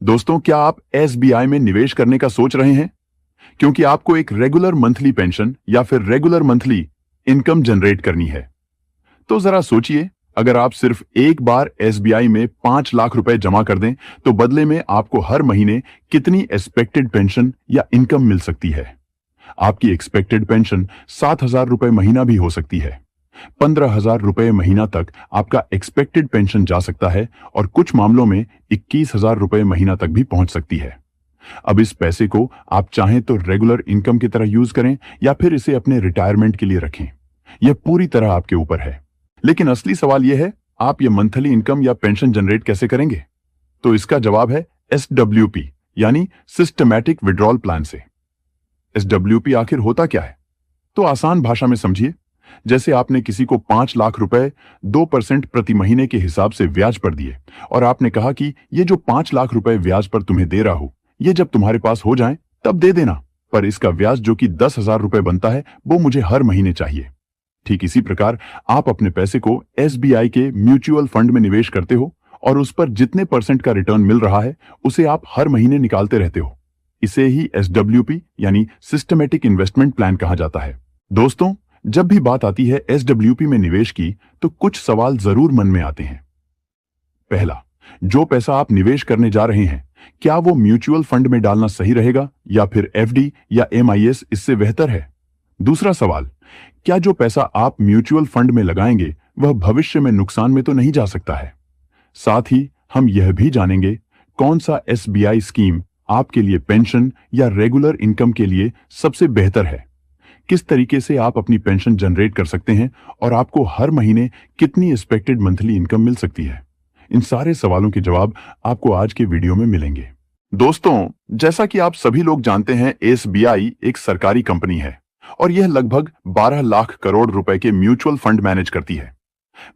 दोस्तों, क्या आप एसबीआई में निवेश करने का सोच रहे हैं? क्योंकि आपको एक रेगुलर मंथली पेंशन या फिर रेगुलर मंथली इनकम जनरेट करनी है। तो जरा सोचिए, अगर आप सिर्फ एक बार एसबीआई में 5 लाख रुपए जमा कर दें तो बदले में आपको हर महीने कितनी एक्सपेक्टेड पेंशन या इनकम मिल सकती है। आपकी एक्सपेक्टेड पेंशन 7,000 रुपए महीना भी हो सकती है। 15,000 रुपए महीना तक आपका एक्सपेक्टेड पेंशन जा सकता है और कुछ मामलों में 21,000 रुपए महीना तक भी पहुंच सकती है। अब इस पैसे को आप चाहें तो रेगुलर इनकम की तरह यूज करें या फिर इसे अपने रिटायरमेंट के लिए रखें। यह पूरी तरह आपके ऊपर है। लेकिन असली सवाल यह है, आप ये मंथली इनकम या पेंशन जनरेट कैसे करेंगे? तो इसका जवाब है एसडब्ल्यूपी, यानी सिस्टमैटिक विड्रॉल प्लान से। एसडब्ल्यूपी आखिर होता क्या है? तो आसान भाषा में समझिए, जैसे आपने किसी को 5 लाख रुपए 2% प्रति महीने के हिसाब से ब्याज पर दिए और आपने कहा कि ये जो 5 लाख रुपए ब्याज पर तुम्हें दे रहा हूं, ये जब तुम्हारे पास हो जाए तब दे देना, पर इसका ब्याज जो कि 10,000 रुपए बनता है वो मुझे हर महीने चाहिए। ठीक इसी प्रकार आप अपने पैसे को एसबीआई के म्यूचुअल फंड में निवेश करते हो और उस पर जितने % का रिटर्न मिल रहा है उसे आप हर महीने निकालते रहते हो। इसे ही एसडब्ल्यूपी यानी सिस्टमैटिक इन्वेस्टमेंट प्लान कहा जाता है। दोस्तों, जब भी बात आती है एसडब्ल्यूपी में निवेश की तो कुछ सवाल जरूर मन में आते हैं। पहला, जो पैसा आप निवेश करने जा रहे हैं, क्या वो म्यूचुअल फंड में डालना सही रहेगा या फिर एफडी या एमआईएस इससे बेहतर है? दूसरा सवाल, क्या जो पैसा आप म्यूचुअल फंड में लगाएंगे वह भविष्य में नुकसान में तो नहीं जा सकता है? साथ ही हम यह भी जानेंगे कौन सा एसबीआई स्कीम आपके लिए पेंशन या रेगुलर इनकम के लिए सबसे बेहतर है, किस तरीके से आप अपनी पेंशन जनरेट कर सकते हैं और आपको हर महीने कितनी एक्सपेक्टेड मंथली इनकम मिल सकती है। इन सारे सवालों के जवाब आपको आज के वीडियो में मिलेंगे। दोस्तों, जैसा कि आप सभी लोग जानते हैं, एसबीआई एक सरकारी कंपनी है और यह लगभग 12 लाख करोड़ रुपए के म्यूचुअल फंड मैनेज करती है।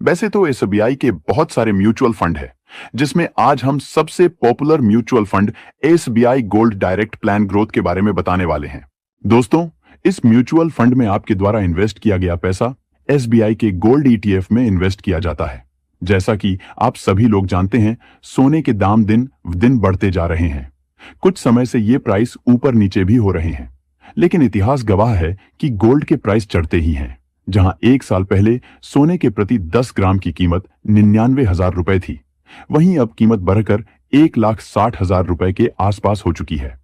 वैसे तो एसबीआई के बहुत सारे म्यूचुअल फंड है, जिसमें आज हम सबसे popular mutual fund SBI gold direct plan growth के बारे में बताने वाले हैं। दोस्तों, इस म्यूचुअल फंड में आपके द्वारा इन्वेस्ट किया गया पैसा एसबीआई के गोल्ड ईटीएफ में इन्वेस्ट किया जाता है। जैसा कि आप सभी लोग जानते हैं, सोने के दाम दिन दिन बढ़ते जा रहे हैं। कुछ समय से ये प्राइस ऊपर नीचे भी हो रहे हैं, लेकिन इतिहास गवाह है कि गोल्ड के प्राइस चढ़ते ही हैं। जहां एक साल पहले सोने के प्रति 10 ग्राम की कीमत 99,000 रुपए थी, वहीं अब कीमत बढ़कर 1,60,000 रुपए के आसपास हो चुकी है।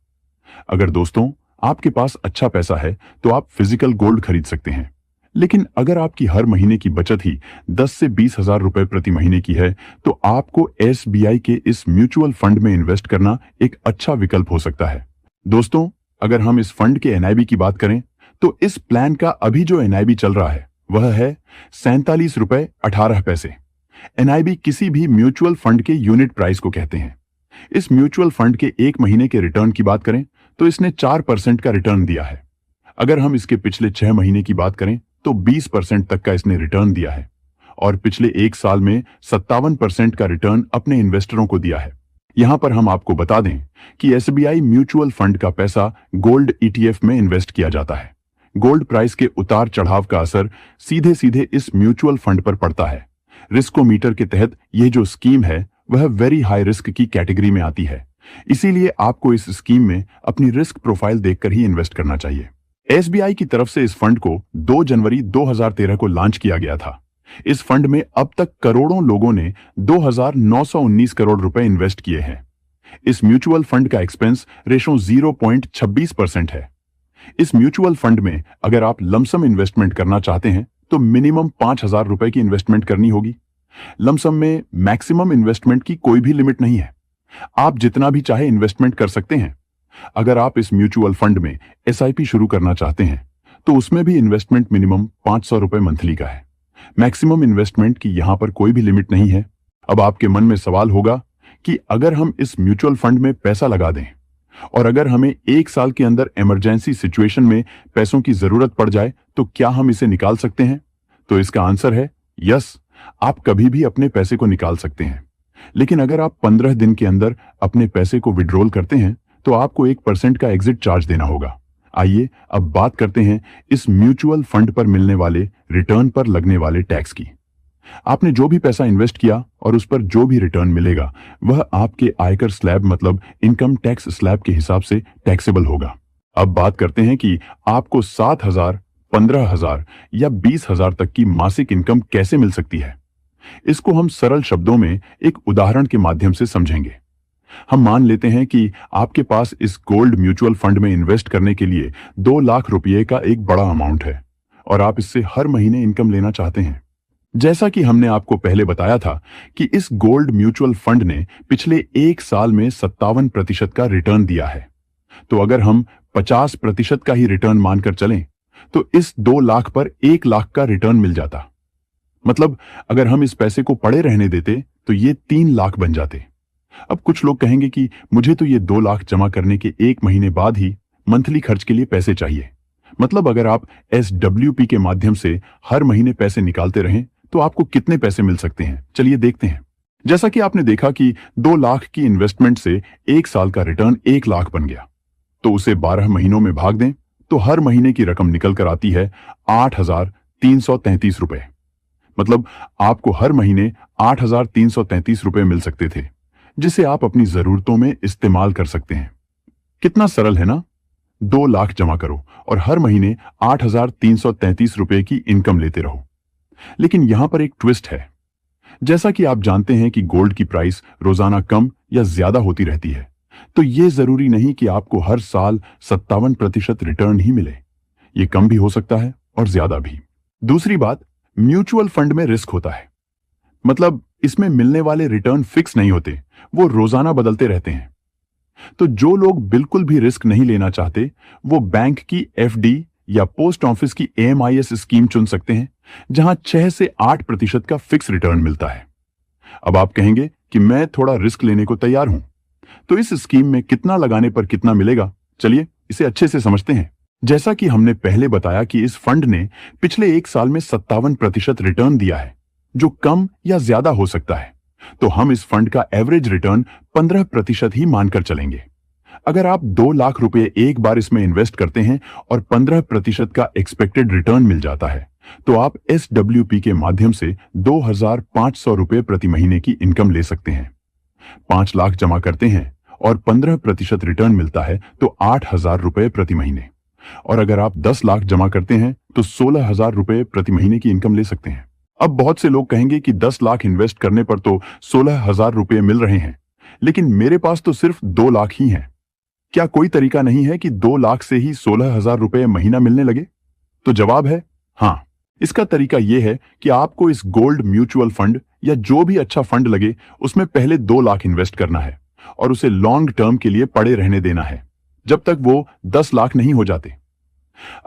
अगर दोस्तों आपके पास अच्छा पैसा है तो आप फिजिकल गोल्ड खरीद सकते हैं, लेकिन अगर आपकी हर महीने की बचत ही 10 से 20,000 रुपए प्रति महीने की है तो आपको एसबीआई के इस म्यूचुअल फंड में इन्वेस्ट करना एक अच्छा विकल्प हो सकता है। दोस्तों, अगर हम इस फंड के एनआईबी की बात करें तो इस प्लान का अभी जो एनआईबी चल रहा है वह है 47 रुपए 18 पैसे। एनआईबी किसी भी म्यूचुअल फंड के यूनिट प्राइस को कहते हैं। इस म्यूचुअल फंड के एक महीने के रिटर्न की बात करें तो इसने 4% का रिटर्न दिया है। अगर हम इसके पिछले 6 महीने की बात करें तो 20% तक का इसने रिटर्न दिया है और पिछले एक साल में 57% का रिटर्न अपने इन्वेस्टरों को दिया है। यहां पर हम आपको बता दें कि एसबीआई म्यूचुअल फंड का पैसा गोल्ड ईटीएफ में इन्वेस्ट किया जाता है। गोल्ड प्राइस के उतार चढ़ाव का असर सीधे सीधे इस म्यूचुअल फंड पर पड़ता है। रिस्कोमीटर के तहत यह जो स्कीम है वह वेरी हाई रिस्क की कैटेगरी में आती है, इसीलिए आपको इस स्कीम में अपनी रिस्क प्रोफाइल देखकर ही इन्वेस्ट करना चाहिए। एसबीआई की तरफ से इस फंड को 2 जनवरी 2013 को लॉन्च किया गया था। इस फंड में अब तक करोड़ों लोगों ने 2,919 करोड़ रुपए इन्वेस्ट किए हैं। इस म्यूचुअल फंड का एक्सपेंस रेशो 0.26% है। इस म्यूचुअल फंड में अगर आप लमसम इन्वेस्टमेंट करना चाहते हैं तो मिनिमम 5,000 रुपए की इन्वेस्टमेंट करनी होगी। लमसम में मैक्सिमम इन्वेस्टमेंट की कोई भी लिमिट नहीं है, आप जितना भी चाहे इन्वेस्टमेंट कर सकते हैं। अगर आप इस म्यूचुअल फंड में एसआईपी शुरू करना चाहते हैं तो उसमें भी इन्वेस्टमेंट मिनिमम 500 रुपए मंथली का है। मैक्सिमम इन्वेस्टमेंट की यहां पर कोई भी लिमिट नहीं है। अब आपके मन में सवाल होगा कि अगर हम इस म्यूचुअल फंड में पैसा लगा दें और अगर हमें 1 साल के अंदर इमरजेंसी सिचुएशन में पैसों की जरूरत पड़ जाए तो क्या हम इसे निकाल सकते हैं? तो इसका आंसर है यस, आप कभी भी अपने पैसे को निकाल सकते हैं। लेकिन अगर आप 15 दिन के अंदर अपने पैसे को विड्रॉल करते हैं तो आपको 1% का एग्जिट चार्ज देना होगा। आइए अब बात करते हैं इस म्यूचुअल फंड पर मिलने वाले रिटर्न पर लगने वाले टैक्स की। आपने जो भी पैसा इन्वेस्ट किया और उस पर जो भी रिटर्न मिलेगा वह आपके आयकर स्लैब मतलब इनकम टैक्स स्लैब के हिसाब से टैक्सेबल होगा। अब बात करते हैं कि आपको 7,000, 15,000 या 20,000 तक की मासिक इनकम कैसे मिल सकती है। इसको हम सरल शब्दों में एक उदाहरण के माध्यम से समझेंगे। हम मान लेते हैं कि आपके पास इस गोल्ड म्यूचुअल फंड में इन्वेस्ट करने के लिए 2 लाख रुपए का एक बड़ा अमाउंट है और आप इससे हर महीने इनकम लेना चाहते हैं। जैसा कि हमने आपको पहले बताया था कि इस गोल्ड म्यूचुअल फंड ने पिछले 1 साल में 57% का रिटर्न दिया है। तो अगर हम 50% का ही रिटर्न मानकर चलें तो इस 2 लाख पर 1 लाख का रिटर्न मिल जाता। मतलब अगर हम इस पैसे को पड़े रहने देते तो ये 3 लाख बन जाते। अब कुछ लोग कहेंगे कि मुझे तो ये 2 लाख जमा करने के 1 महीने बाद ही मंथली खर्च के लिए पैसे चाहिए। मतलब अगर आप SWP के माध्यम से हर महीने पैसे निकालते रहें तो आपको कितने पैसे मिल सकते हैं, चलिए देखते हैं। जैसा कि आपने देखा कि 2 लाख की इन्वेस्टमेंट से 1 साल का रिटर्न 1 लाख बन गया, तो उसे 12 महीनों में भाग दें तो हर महीने की रकम निकल कर आती है 8,333 रुपए। मतलब आपको हर महीने 8,333 रुपए मिल सकते थे, जिसे आप अपनी जरूरतों में इस्तेमाल कर सकते हैं। कितना सरल है ना। 2 लाख जमा करो और हर महीने 8,333 रुपए की इनकम लेते रहो। लेकिन यहां पर एक ट्विस्ट है। जैसा कि आप जानते हैं कि गोल्ड की प्राइस रोजाना कम या ज्यादा होती रहती है, तो यह जरूरी नहीं कि आपको हर साल 57% रिटर्न ही मिले। यह कम भी हो सकता है और ज्यादा भी। दूसरी बात, म्यूचुअल फंड में रिस्क होता है। मतलब इसमें मिलने वाले रिटर्न फिक्स नहीं होते, वो रोजाना बदलते रहते हैं। तो जो लोग बिल्कुल भी रिस्क नहीं लेना चाहते वो बैंक की FD या पोस्ट ऑफिस की AMIS स्कीम चुन सकते हैं, जहां 6 से 8% का फिक्स रिटर्न मिलता है। अब आप कहेंगे कि मैं थोड़ा रिस्क लेने को तैयार हूं, तो इस स्कीम में कितना लगाने पर कितना मिलेगा, चलिए इसे अच्छे से समझते हैं। जैसा कि हमने पहले बताया कि इस फंड ने पिछले 1 साल में 57% रिटर्न दिया है, जो कम या ज्यादा हो सकता है। तो हम इस फंड का एवरेज रिटर्न 15% ही मानकर चलेंगे। अगर आप 2 लाख रुपए एक बार इसमें इन्वेस्ट करते हैं और 15% का एक्सपेक्टेड रिटर्न मिल जाता है, तो आप SWP के माध्यम से 2,500 रुपए प्रति महीने की इनकम ले सकते हैं। 5 लाख जमा करते हैं और 15% रिटर्न मिलता है तो 8,000 रुपए प्रति महीने। और अगर आप 10 लाख जमा करते हैं तो 16,000 रुपए प्रति महीने की इनकम ले सकते हैं। अब बहुत से लोग कहेंगे कि 10 लाख इन्वेस्ट करने पर तो 16,000 रुपए मिल रहे हैं, लेकिन मेरे पास तो सिर्फ 2 लाख ही हैं। क्या कोई तरीका नहीं है कि 2 लाख से ही 16,000 रुपए महीना मिलने लगे? तो जवाब है हाँ। इसका तरीका यह है कि आपको इस गोल्ड म्यूचुअल फंड या जो भी अच्छा फंड लगे उसमें पहले 2 लाख इन्वेस्ट करना है और उसे लॉन्ग टर्म के लिए पड़े रहने देना है, जब तक वो 10 लाख नहीं हो जाते।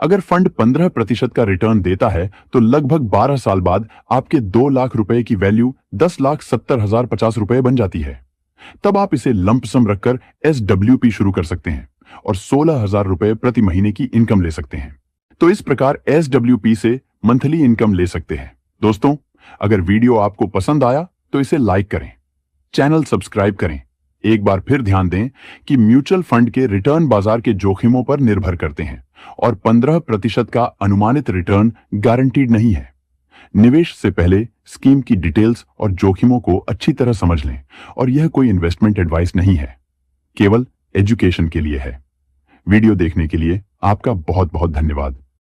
अगर फंड 15% का रिटर्न देता है तो लगभग 12 साल बाद आपके 2 लाख रुपए की वैल्यू 10,70,050 रुपए बन जाती है। तब आप इसे लंप सम रखकर SWP शुरू कर सकते हैं और 16,000 रुपए प्रति महीने की इनकम ले सकते हैं। तो इस प्रकार SWP से मंथली इनकम ले सकते हैं। दोस्तों, अगर वीडियो आपको पसंद आया तो इसे लाइक करें, चैनल सब्सक्राइब करें। एक बार फिर ध्यान दें कि म्यूचुअल फंड के रिटर्न बाजार के जोखिमों पर निर्भर करते हैं और 15% का अनुमानित रिटर्न गारंटीड नहीं है। निवेश से पहले स्कीम की डिटेल्स और जोखिमों को अच्छी तरह समझ लें और यह कोई इन्वेस्टमेंट एडवाइस नहीं है, केवल एजुकेशन के लिए है। वीडियो देखने के लिए आपका बहुत बहुत धन्यवाद।